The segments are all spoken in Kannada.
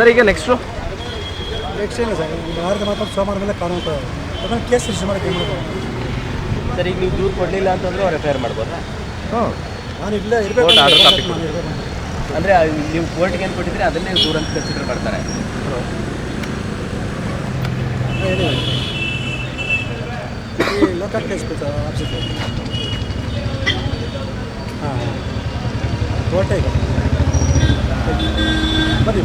ಸರ್ ಈಗ ನೆಕ್ಸ್ಟು ಏನು ಸರ್ ವಾರದ ಮಾತ್ರ ಸೋಮವಾರ ಮೇಲೆ ಕಾನೂನು ಅದನ್ನು ಕೇಸ್ ರಿಜಿಸ್ಟರ್ ಮಾಡೋಕ್ಕೆ ಏನು ಮಾಡ್ಬೋದು ಸರ್ ಈಗ ನೀವು ದೂರು ಕೊಡಲಿಲ್ಲ ಅಂತಂದ್ರೆ ಅವ್ರು FIR ಮಾಡ್ಬೋದಾ? ಹಾಂ, ನಾನು ಇಲ್ಲೇ ಇರಬೇಕು Court order copy ಕೊಡಿ. ಅಂದರೆ ನೀವು ಕೋರ್ಟ್ಗೆ ಏನು ಕೊಟ್ಟಿದ್ರೆ ಅದನ್ನೇ ದೂರ ಅಂತ ಕನ್ಸಿಡರ್ ಮಾಡ್ತಾರೆ. ಹೇಳಿ ಈ ಲೋಕಲ್ ಕೇಸ್ ಬೇಕು ಆಫೀಸಿಗೆ. ಹಾಂ ಕೋಟೆ ಈಗ ಬನ್ನಿ ಬನ್ನಿ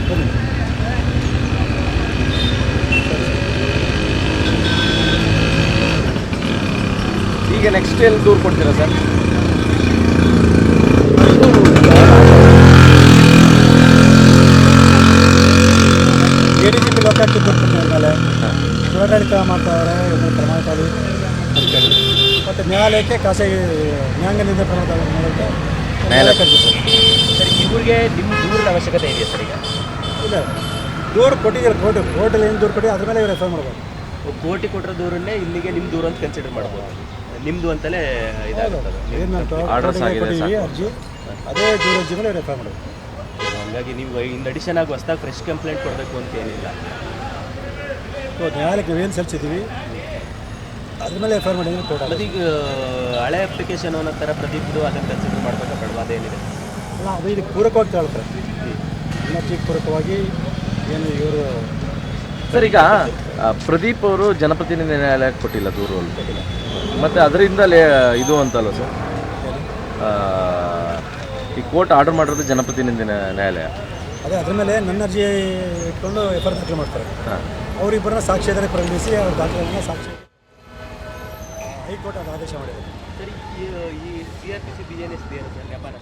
ಬನ್ನಿ. ಈಗ ನೆಕ್ಸ್ಟ್ ಎಲ್ಲಿ ದೂರು ಕೊಡ್ತೀರಾ ಸರ್? ADGP ಲೋಕಾಯುಕ್ತ ಕೊಡ್ತೀನಿ ಮೇಲೆ ದುರಾಡಳಿತ ಮಾಡ್ತಾರೆ ಪ್ರಮಾಣಕಾರಿ ಅಧಿಕಾರಿ ಮತ್ತು ನ್ಯಾಯಾಲಯಕ್ಕೆ ಖಾಸಗಿ ನ್ಯಾಯಾಂಗದಿಂದ ಪ್ರಮಾಣಕಾರಿ ಮಾಡೋಕ್ಕೆ ನ್ಯಾಯಾಲಯ ಕಳಿಸ್ತಾರೆ. ಸರ್ ಇವ್ರಿಗೆ ನಿಮ್ಮ ದೂರಿನ ಅವಶ್ಯಕತೆ ಇದೆಯಾ ಸರ್? ಈಗ ಇಲ್ಲ ದೂರು ಕೊಟ್ಟಿದ್ದಾರೆ ಕೋರ್ಟಲ್ಲಿ ಏನು ದೂರು ಕೊಟ್ಟು ಅದ್ರ ಮೇಲೆ ಇವ್ರು FIR ಮಾಡ್ಬೋದು. ಕೋರ್ಟಿಗೆ ಕೊಟ್ಟಿರೋ ದೂರನ್ನೇ ಇಲ್ಲಿಗೆ ನಿಮ್ಮ ದೂರ ಅಂತ ಕನ್ಸಿಡರ್ ಮಾಡ್ಬೋದು. ನಿಮ್ಮದು ಅಂತಲೇ ಇದಾಗುತ್ತದೆ. ಏನು Orders ಆಗಿದೆ ಕೊಟ್ಟಿದ್ದೀವಿ ಸಾಕು. ಅರ್ಜಿ ಅದೇ ದೂರ ಅರ್ಜಿ ಮೇಲೆ FIR ಮಾಡ್ಬೋದು. ಹಾಗಾಗಿ ನೀವು ಇನ್ ಅಡಿಷನ್ ಆಗಿ ಹೊಸದಾಗಿ ಫ್ರೆಶ್ ಕಂಪ್ಲೇಂಟ್ ಕೊಡಬೇಕು ಅಂತ ಏನಿಲ್ಲ. ಸೊ ನ್ಯಾಯಾಲಯಕ್ಕೆ ನಾವೇನು ಸಲ್ಲಿಸಿದ್ದೀವಿ ಅದ್ರ ಮೇಲೆ FIR ಮಾಡಿದ್ರೆ ಕೋರ್ಟ್ ಮತ್ತು ಈಗ ಹಳೆ ಅಪ್ಲಿಕೇಶನ್ ಅನ್ನೋ ಥರ ಪ್ರದೀಪ್ದು ಅದನ್ನು ಕನ್ಸಿಡರ್ ಮಾಡಬೇಕಾ ಬೇಡವಾ? ಅದೇನಿದೆ ಅಲ್ಲ ಅದು ಇದಕ್ಕೆ ಪೂರಕವಾಗಿ ತಗೊಳ್ತಾರೆ. ಎನರ್ಜಿಗೆ ಪೂರಕವಾಗಿ ಏನು ಇವರು ಸರ್ ಈಗ ಪ್ರದೀಪ್ ಅವರು ಜನಪ್ರತಿನಿಧಿ ನ್ಯಾಯಾಲಯಕ್ಕೆ ಕೊಟ್ಟಿಲ್ಲ ದೂರು ಕೊಟ್ಟಿಲ್ಲ, ಮತ್ತು ಅದರಿಂದಲೇ ಇದು ಅಂತಲ್ವ ಸರ್? ಈ ಕೋರ್ಟ್ ಆರ್ಡರ್ ಮಾಡಿರೋದು ಜನಪ್ರತಿನಿಧಿ ನ್ಯಾಯಾಲಯ. ಅದೇ ಅದ್ರ ಮೇಲೆ ನನ್ನ ಅರ್ಜಿ ಇಟ್ಕೊಂಡು FIR ದಾಖಲೆ ಮಾಡ್ತಾರೆ. ಹಾಂ, ಅವರಿಬ್ಬರನ್ನ ಸಾಕ್ಷಿಯಾದರೆ ಪರಿಗಣಿಸಿ ಅವ್ರ ದಾಖಲೆಗಳನ್ನ ಸಾಕ್ಷಿ ಹೈಕೋರ್ಟ್ ಅದು ಆದೇಶ ಮಾಡಿದೆ. ಸರ್ ಈ CRPC BNS ಸರ್ ವ್ಯಾಪಾರ